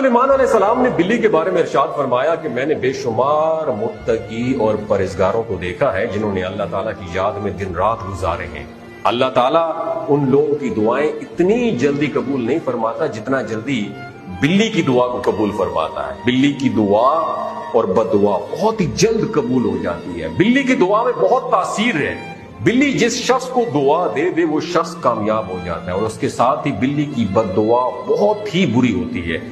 सुलेमान अलैहिस्सलाम ने बिल्ली के बारे में इरशाद फरमाया कि मैंने बेशुमार मुत्तकी और परहेजगारों को देखा है जिन्होंने अल्लाह ताला की याद में दिन रात गुजारे हैं। अल्लाह ताला उन लोगों की दुआएं इतनी जल्दी कबूल नहीं फरमाता जितना जल्दी बिल्ली की दुआ को कबूल फरमाता है। बिल्ली की दुआ और बददुआ बहुत ही जल्द कबूल हो जाती है। बिल्ली की दुआ में बहुत तासीर है। बिल्ली जिस शख्स को दुआ दे दे वो शख्स कामयाब हो जाता है, और उसके साथ ही बिल्ली की बददुआ बहुत ही बुरी होती है।